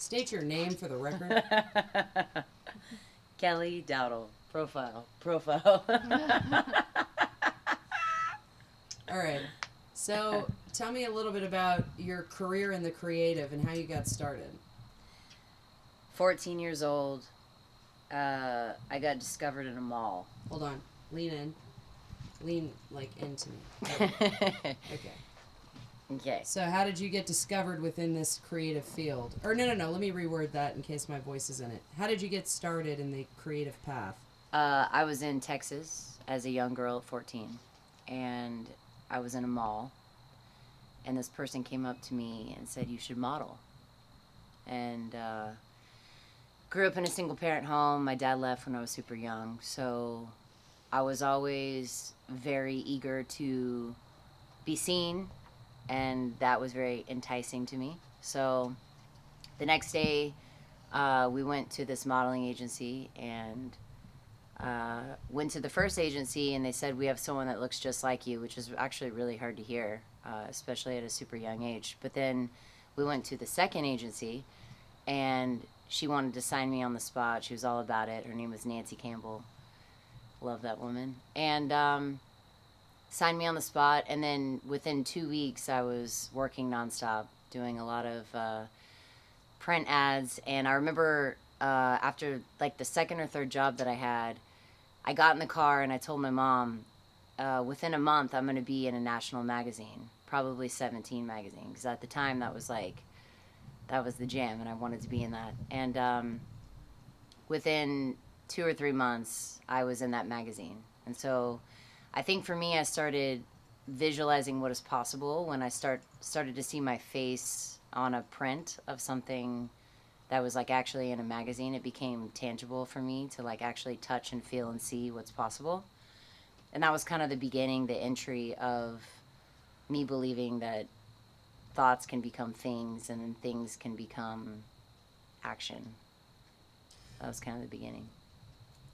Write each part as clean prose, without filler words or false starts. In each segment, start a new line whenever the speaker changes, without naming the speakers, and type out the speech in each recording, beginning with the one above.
State your name for the record.
Kelly Dowdle. Profile.
All right. So tell me a little bit about your career in the creative and how you got started.
14 years old. I got discovered in a mall.
Hold on. Lean in. Lean, like, into me. Okay.
Okay.
So how did you get discovered within this creative field? Or no. Let me reword that in case my voice is in it. How did you get started in the creative path?
I was in Texas as a young girl at 14. And I was in a mall. And this person came up to me and said, you should model. And grew up in a single parent home. My dad left when I was super young. So I was always very eager to be seen. And that was very enticing to me. So the next day, we went to this modeling agency and went to the first agency, and they said, we have someone that looks just like you, which is actually really hard to hear, especially at a super young age. But then we went to the second agency, and she wanted to sign me on the spot. She was all about it. Her name was Nancy Campbell. Love that woman. And signed me on the spot, and then within 2 weeks I was working nonstop, doing a lot of print ads. And I remember after like the second or third job that I had, I got in the car and I told my mom, within a month I'm going to be in a national magazine, probably 17 magazine, because at the time that was the jam, and I wanted to be in that. And within 2 or 3 months I was in that magazine. And so I think for me, I started visualizing what is possible when I started to see my face on a print of something that was like actually in a magazine. It became tangible for me to like actually touch and feel and see what's possible. And that was kind of the beginning, the entry of me believing that thoughts can become things, and then things can become action. That was kind of the beginning.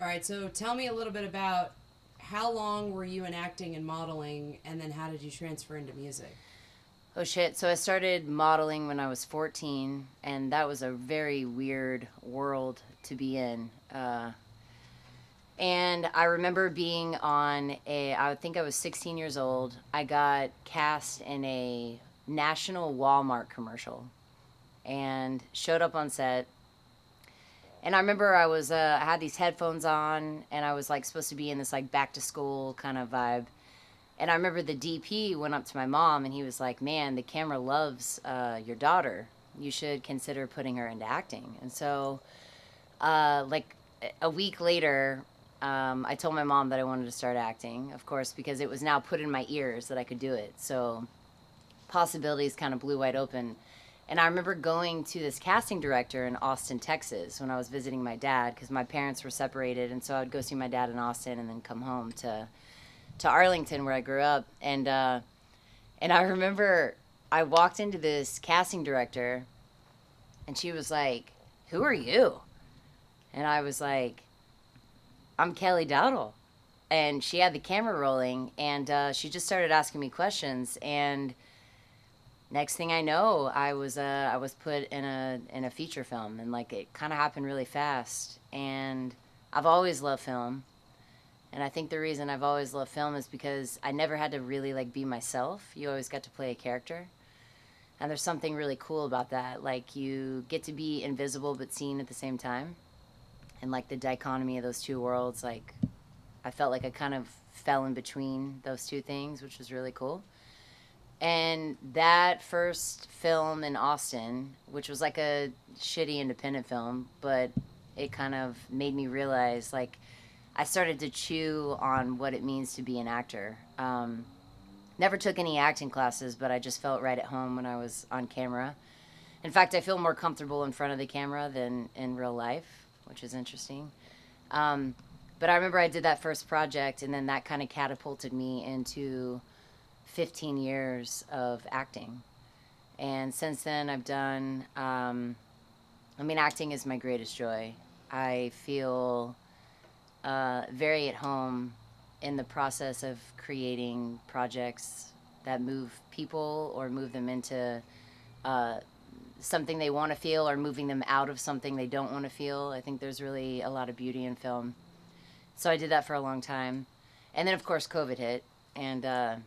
All right, so tell me a little bit about how long were you in acting and modeling, and then how did you transfer into music?
Oh shit, so I started modeling when I was 14, and that was a very weird world to be in. And I remember being on I think I was 16 years old. I got cast in a national Walmart commercial and showed up on set. And I remember I had these headphones on, and I was like supposed to be in this like back to school kind of vibe. And I remember the DP went up to my mom and he was like, man, the camera loves your daughter. You should consider putting her into acting. And so like a week later, I told my mom that I wanted to start acting, of course, because it was now put in my ears that I could do it. So possibilities kind of blew wide open. And I remember going to this casting director in Austin, Texas, when I was visiting my dad, because my parents were separated, and so I would go see my dad in Austin and then come home to Arlington, where I grew up. And I remember I walked into this casting director, and she was like, "Who are you?" And I was like, "I'm Kelly Dowdle." And she had the camera rolling, and she just started asking me questions, and next thing I know, I was put in a feature film, and like it kind of happened really fast. And I've always loved film, and I think the reason I've always loved film is because I never had to really like be myself. You always got to play a character, and there's something really cool about that. Like you get to be invisible but seen at the same time, and like the dichotomy of those two worlds. Like I felt like I kind of fell in between those two things, which was really cool. And that first film in Austin, which was like a shitty independent film, but it kind of made me realize, like, I started to chew on what it means to be an actor. Never took any acting classes, but I just felt right at home when I was on camera. In fact, I feel more comfortable in front of the camera than in real life, which is interesting. But I remember I did that first project, and then that kind of catapulted me into 15 years of acting. And since then I've done, acting is my greatest joy. I feel very at home in the process of creating projects that move people or move them into something they want to feel or moving them out of something they don't want to feel. I think there's really a lot of beauty in film. So I did that for a long time. And then of course COVID hit, and that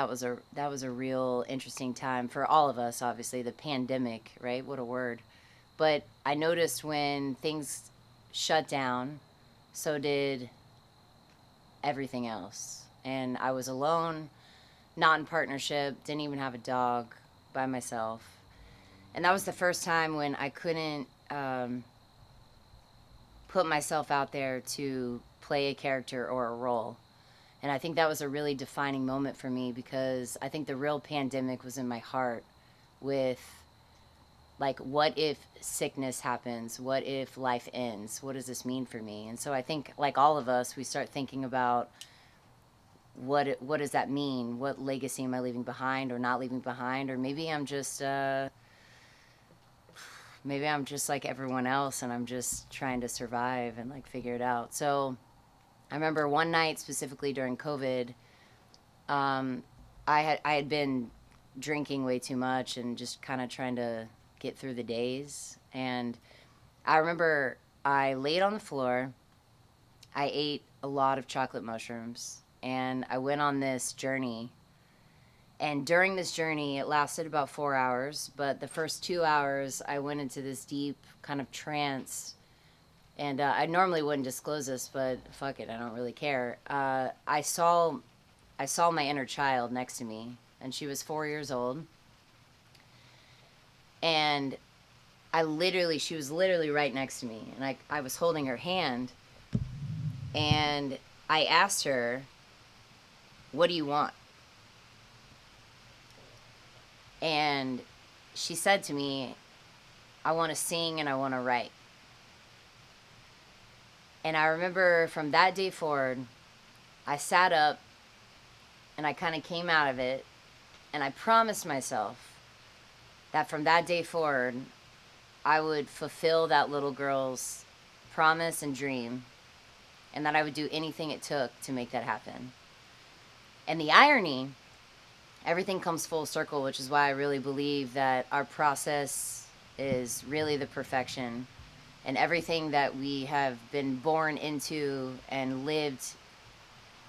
was a real interesting time for all of us, obviously, the pandemic, right? What a word. But I noticed when things shut down, so did everything else. And I was alone, not in partnership, didn't even have a dog, by myself. And that was the first time when I couldn't put myself out there to play a character or a role. And I think that was a really defining moment for me, because I think the real pandemic was in my heart with, like, what if sickness happens? What if life ends? What does this mean for me? And so I think, like all of us, we start thinking about what does that mean? What legacy am I leaving behind or not leaving behind? Or maybe I'm just like everyone else, and I'm just trying to survive and like figure it out. So I remember one night specifically during COVID, I had been drinking way too much and just kind of trying to get through the days. And I remember I laid on the floor, I ate a lot of chocolate mushrooms, and I went on this journey. And during this journey, it lasted about 4 hours, but the first 2 hours, I went into this deep kind of trance. And I normally wouldn't disclose this, but fuck it, I don't really care. I saw my inner child next to me, and she was 4 years old. And she was literally right next to me, and I was holding her hand, and I asked her, "What do you want?" And she said to me, "I want to sing and I want to write." And I remember from that day forward, I sat up and I kind of came out of it, and I promised myself that from that day forward, I would fulfill that little girl's promise and dream, and that I would do anything it took to make that happen. And the irony, everything comes full circle, which is why I really believe that our process is really the perfection, and everything that we have been born into and lived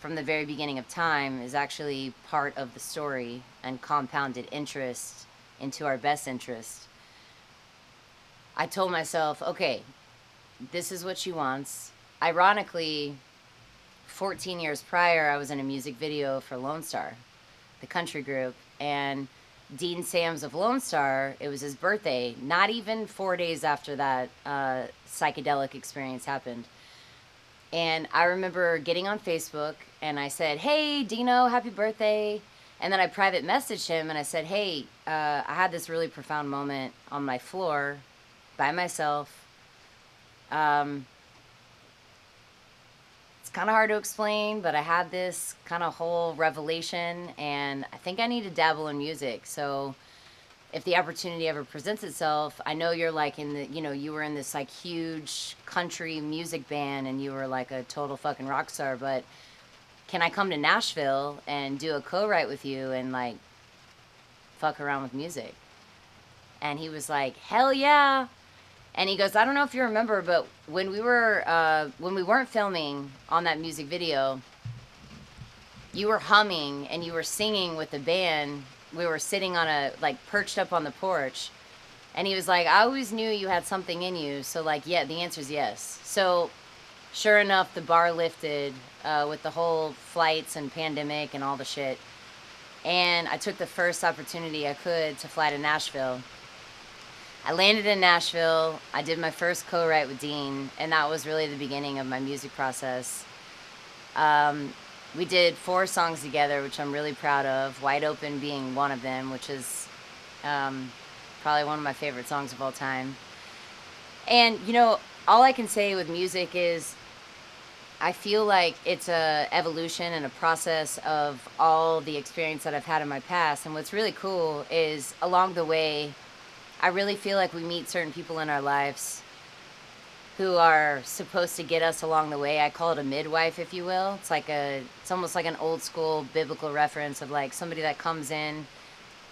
from the very beginning of time is actually part of the story and compounded interest into our best interest. I told myself, okay, this is what she wants. Ironically, 14 years prior, I was in a music video for Lone Star, the country group, and Dean Sams of Lone Star, it was his birthday, not even 4 days after that psychedelic experience happened. And I remember getting on Facebook, and I said, "Hey, Dino, happy birthday." And then I private messaged him, and I said, "Hey, I had this really profound moment on my floor by myself. It's kind of hard to explain, but I had this kind of whole revelation, and I think I need to dabble in music. So if the opportunity ever presents itself, I know you're like in the, you were in this like huge country music band, and you were like a total fucking rock star, but can I come to Nashville and do a co-write with you and like fuck around with music?" And he was like, "Hell yeah." And he goes, "I don't know if you remember, but when we weren't filming on that music video, you were humming and you were singing with the band. We were sitting on perched up on the porch." And he was like, "I always knew you had something in you. So like, yeah, the answer's yes." So sure enough, the bar lifted with the whole flights and pandemic and all the shit. And I took the first opportunity I could to fly to Nashville. I landed in Nashville. I did my first co-write with Dean, and that was really the beginning of my music process. We did 4 songs together, which I'm really proud of, Wide Open being one of them, which is probably one of my favorite songs of all time. And, all I can say with music is I feel like it's a evolution and a process of all the experience that I've had in my past. And what's really cool is along the way, I really feel like we meet certain people in our lives who are supposed to get us along the way. I call it a midwife, if you will. It's almost like an old school biblical reference of like somebody that comes in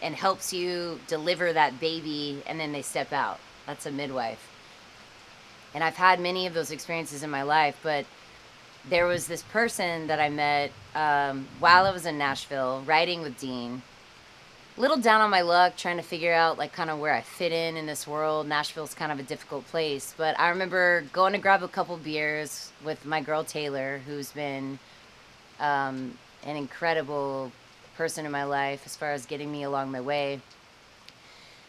and helps you deliver that baby, and then they step out. That's a midwife. And I've had many of those experiences in my life, but there was this person that I met while I was in Nashville writing with Dean. A little down on my luck, trying to figure out like kind of where I fit in this world. Nashville's kind of a difficult place, but I remember going to grab a couple beers with my girl Taylor, who's been an incredible person in my life as far as getting me along my way.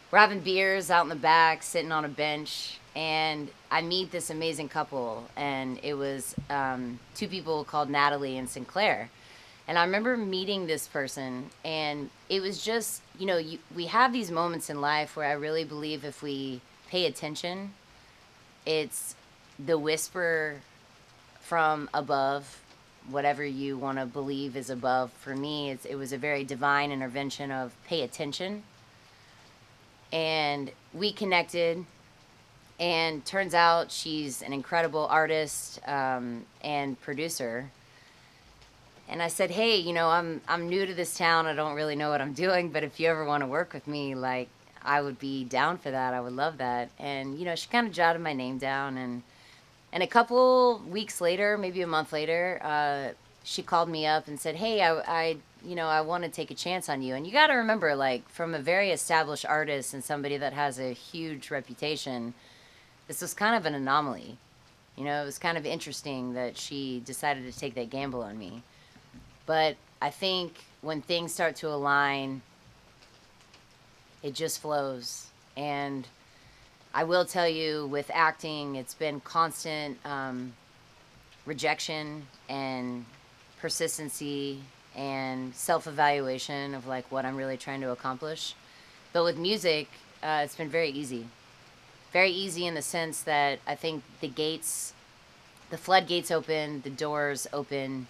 We're having beers out in the back, sitting on a bench, and I meet this amazing couple, and it was two people called Natalie and Sinclair. And I remember meeting this person, and it was just, we have these moments in life where I really believe if we pay attention, it's the whisper from above, whatever you want to believe is above. For me, it was a very divine intervention of pay attention. And we connected, and turns out she's an incredible artist and producer. And I said, hey, I'm new to this town. I don't really know what I'm doing, but if you ever want to work with me, like, I would be down for that. I would love that. And, she kind of jotted my name down. And a couple weeks later, maybe a month later, she called me up and said, hey, I want to take a chance on you. And you got to remember, like, from a very established artist and somebody that has a huge reputation, this was kind of an anomaly. It was kind of interesting that she decided to take that gamble on me. But I think when things start to align, it just flows. And I will tell you, with acting, it's been constant rejection and persistency and self-evaluation of like what I'm really trying to accomplish. But with music, it's been very easy. Very easy in the sense that I think the floodgates open, the doors open,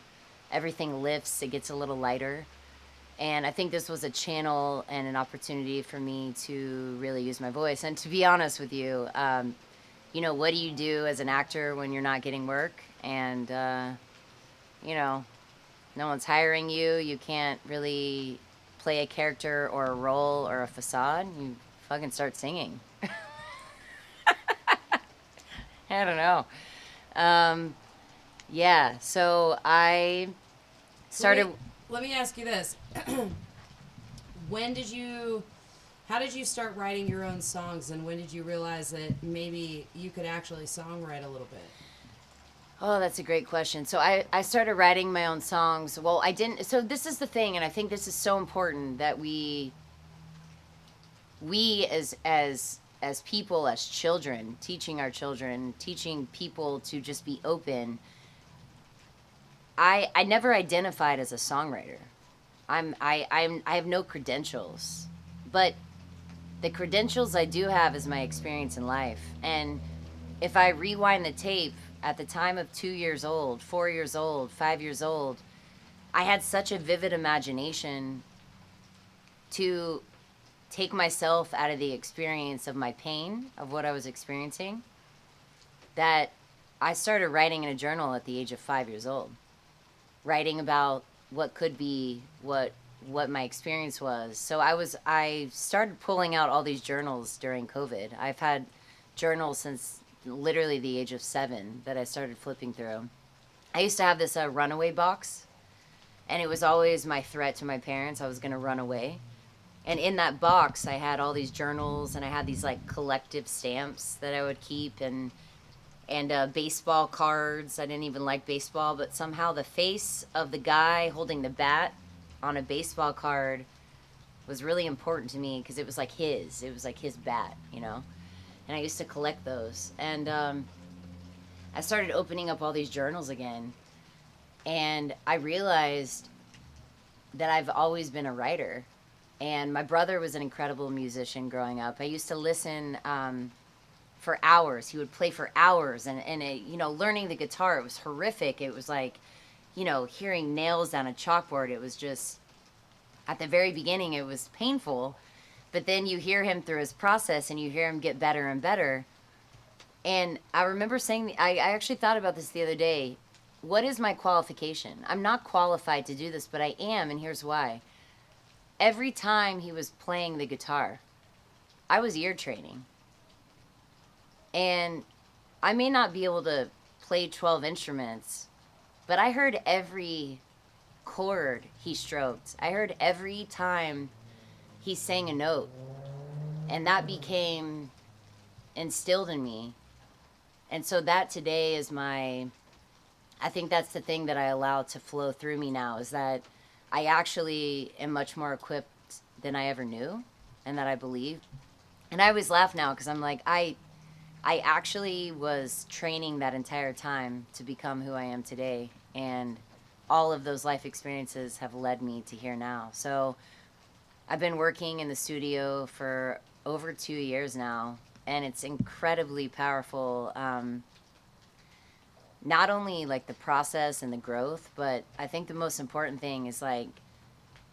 everything lifts, it gets a little lighter. And I think this was a channel and an opportunity for me to really use my voice. And to be honest with you, what do you do as an actor when you're not getting work? And, no one's hiring you. You can't really play a character or a role or a facade. You fucking start singing. I don't know. Yeah, so I started...
Let me ask you this. How did you start writing your own songs, and when did you realize that maybe you could actually songwrite a little bit?
Oh, that's a great question. So I started writing my own songs. Well, I didn't. So this is the thing, and I think this is so important that we as people, as children, teaching our children, teaching people to just be open. I never identified as a songwriter. I have no credentials, but the credentials I do have is my experience in life. And if I rewind the tape, at the time of 2 years old, 4 years old, 5 years old, I had such a vivid imagination to take myself out of the experience of my pain, of what I was experiencing, that I started writing in a journal at the age of 5 years old, writing about what could be, what my experience was. So I started pulling out all these journals during COVID. I've had journals since literally the age of 7 that I started flipping through. I used to have this runaway box, and it was always my threat to my parents. I was going to run away. And in that box, I had all these journals, and I had these like collective stamps that I would keep, and baseball cards. I didn't even like baseball, but somehow the face of the guy holding the bat on a baseball card was really important to me because it was like his bat, And I used to collect those. And I started opening up all these journals again. And I realized that I've always been a writer. And my brother was an incredible musician growing up. I used to listen for hours. He would play for hours. And learning the guitar, it was horrific. It was like, hearing nails down a chalkboard. It was just, at the very beginning, it was painful. But then you hear him through his process, and you hear him get better and better. And I remember saying, I actually thought about this the other day. What is my qualification? I'm not qualified to do this, but I am, and here's why. every time he was playing the guitar, I was ear training. And I may not be able to play 12 instruments, but I heard every chord he stroked. I heard every time he sang a note. And that became instilled in me. And so that today is I think that's the thing that I allow to flow through me now, is that I actually am much more equipped than I ever knew and that I believe. And I always laugh now because I'm like, I actually was training that entire time to become who I am today. And all of those life experiences have led me to here now. So I've been working in the studio for over 2 years now, and it's incredibly powerful. Not only like the process and the growth, but I think the most important thing is like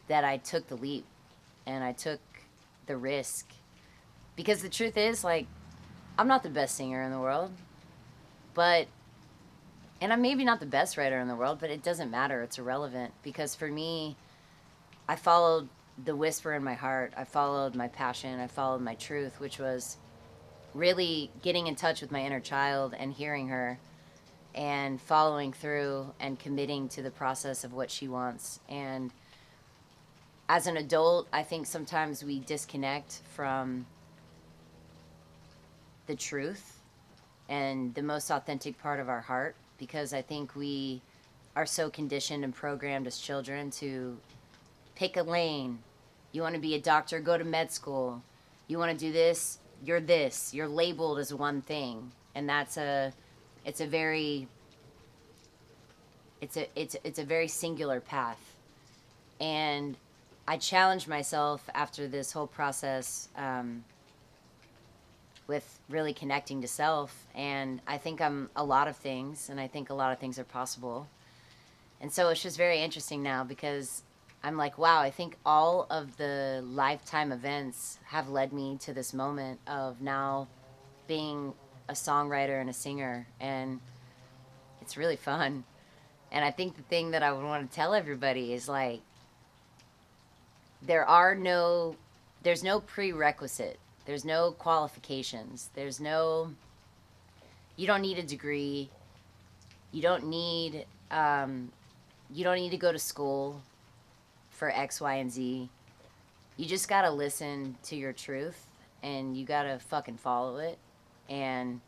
that I took the leap and I took the risk. Because the truth is, like, I'm not the best singer in the world, but, and I'm maybe not the best writer in the world, but it doesn't matter. It's irrelevant because for me, I followed the whisper in my heart. I followed my passion. I followed my truth, which was really getting in touch with my inner child and hearing her and following through and committing to the process of what she wants. And as an adult, I think sometimes we disconnect from the truth and the most authentic part of our heart, because I think we are so conditioned and programmed as children to pick a lane. You want to be a doctor, go to med school. You want to do this, you're labeled as one thing. And it's a very singular path. And I challenged myself after this whole process with really connecting to self, and I think I'm a lot of things, and I think a lot of things are possible. And so it's just very interesting now because I'm like, wow, I think all of the lifetime events have led me to this moment of now being a songwriter and a singer, and it's really fun. And I think the thing that I would want to tell everybody is like, there's no prerequisite. There's no qualifications. You don't need a degree. You don't need to go to school for X, Y, and Z. You just gotta listen to your truth and you gotta fucking follow it. And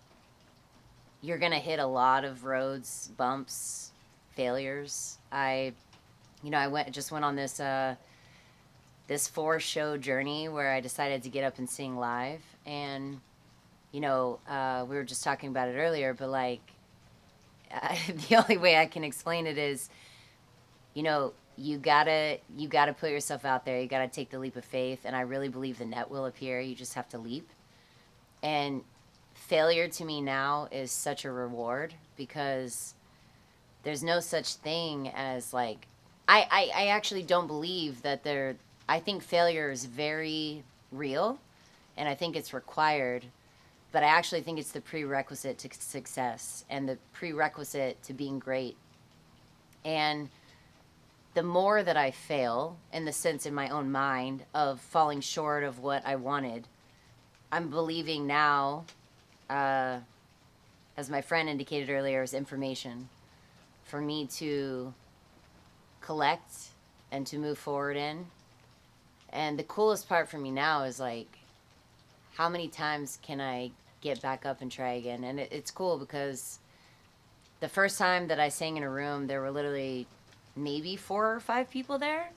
you're gonna hit a lot of roads, bumps, failures. I went on this 4-show journey where I decided to get up and sing live. And, we were just talking about it earlier, but like, the only way I can explain it is, you gotta put yourself out there. You gotta take the leap of faith. And I really believe the net will appear. You just have to leap. And failure to me now is such a reward because there's no such thing as like, I actually don't believe that I think failure is very real and I think it's required, but I actually think it's the prerequisite to success and the prerequisite to being great. And the more that I fail, in the sense in my own mind of falling short of what I wanted, I'm believing now, as my friend indicated earlier, is information for me to collect and to move forward in. And the coolest part for me now is like, how many times can I get back up and try again? And it's cool because the first time that I sang in a room, there were literally maybe 4 or 5 people there.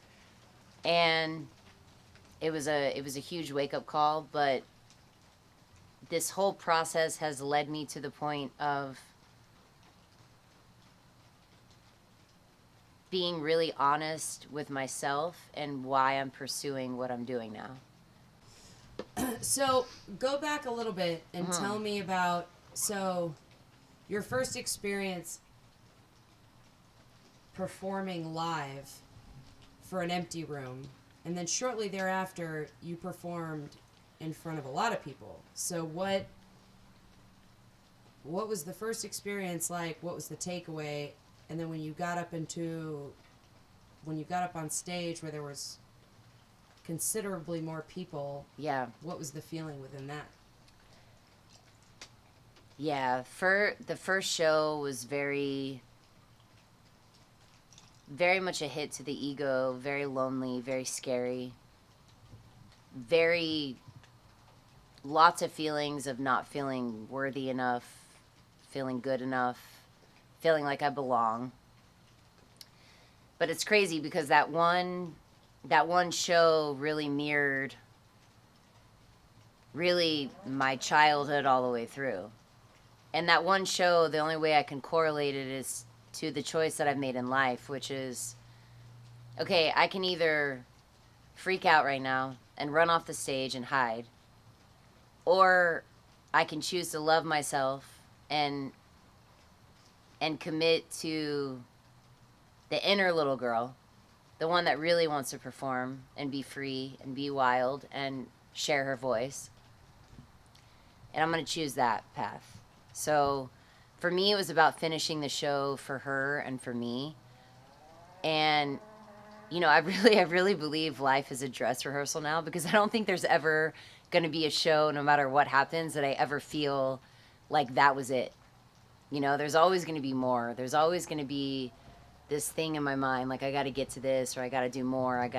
And it was a huge wake-up call, but this whole process has led me to the point of being really honest with myself and why I'm pursuing what I'm doing now.
So go back a little bit and tell me about, your first experience performing live for an empty room, and then shortly thereafter you performed in front of a lot of people. So what was the first experience like? What was the takeaway? And then when you got up on stage where there was considerably more people.
Yeah.
What was the feeling within that?
Yeah, for the first show was very much a hit to the ego, very lonely, very scary, very lots of feelings of not feeling worthy enough, feeling good enough, feeling like I belong. But it's crazy because that one show really mirrored really my childhood all the way through. And that one show, the only way I can correlate it is to the choice that I've made in life, which is, okay, I can either freak out right now and run off the stage and hide, or I can choose to love myself and commit to the inner little girl, the one that really wants to perform and be free and be wild and share her voice. And I'm going to choose that path. So for me, it was about finishing the show for her and for me. And, you know, I really believe life is a dress rehearsal now, because I don't think there's ever going to be a show, no matter what happens, that I ever feel like that was it. You know, there's always going to be more. There's always going to be this thing in my mind, like I got to get to this, or I got to do more.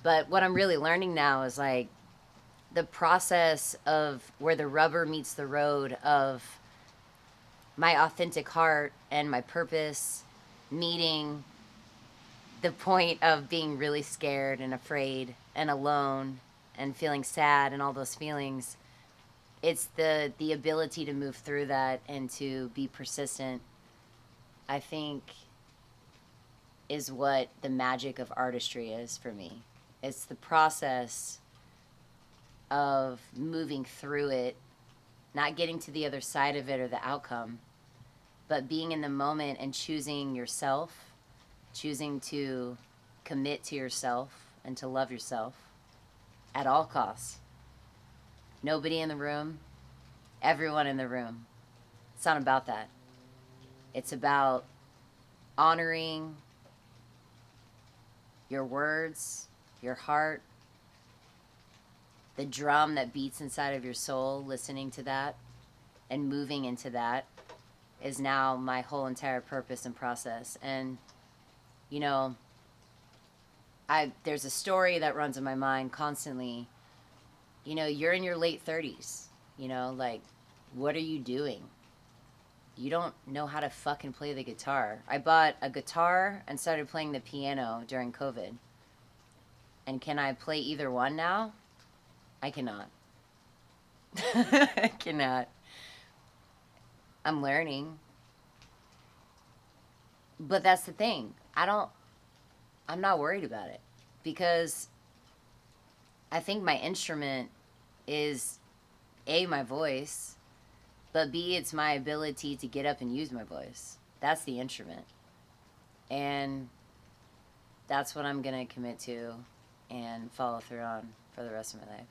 But what I'm really learning now is like the process of where the rubber meets the road of my authentic heart and my purpose meeting the point of being really scared and afraid and alone and feeling sad and all those feelings. It's the ability to move through that and to be persistent, I think, is what the magic of artistry is for me. It's the process of moving through it, not getting to the other side of it or the outcome, but being in the moment and choosing yourself, choosing to commit to yourself and to love yourself at all costs. Nobody in the room, everyone in the room. It's not about that. It's about honoring your words, your heart, the drum that beats inside of your soul, listening to that and moving into that is now my whole entire purpose and process. And, you know, there's a story that runs in my mind constantly. You know, you're in your late 30s, you know, like, what are you doing? You don't know how to fucking play the guitar. I bought a guitar and started playing the piano during COVID. And can I play either one now? I cannot. I cannot. I'm learning. But that's the thing. I'm not worried about it, because I think my instrument is A, my voice, but B, it's my ability to get up and use my voice. That's the instrument. And that's what I'm going to commit to and follow through on for the rest of my life.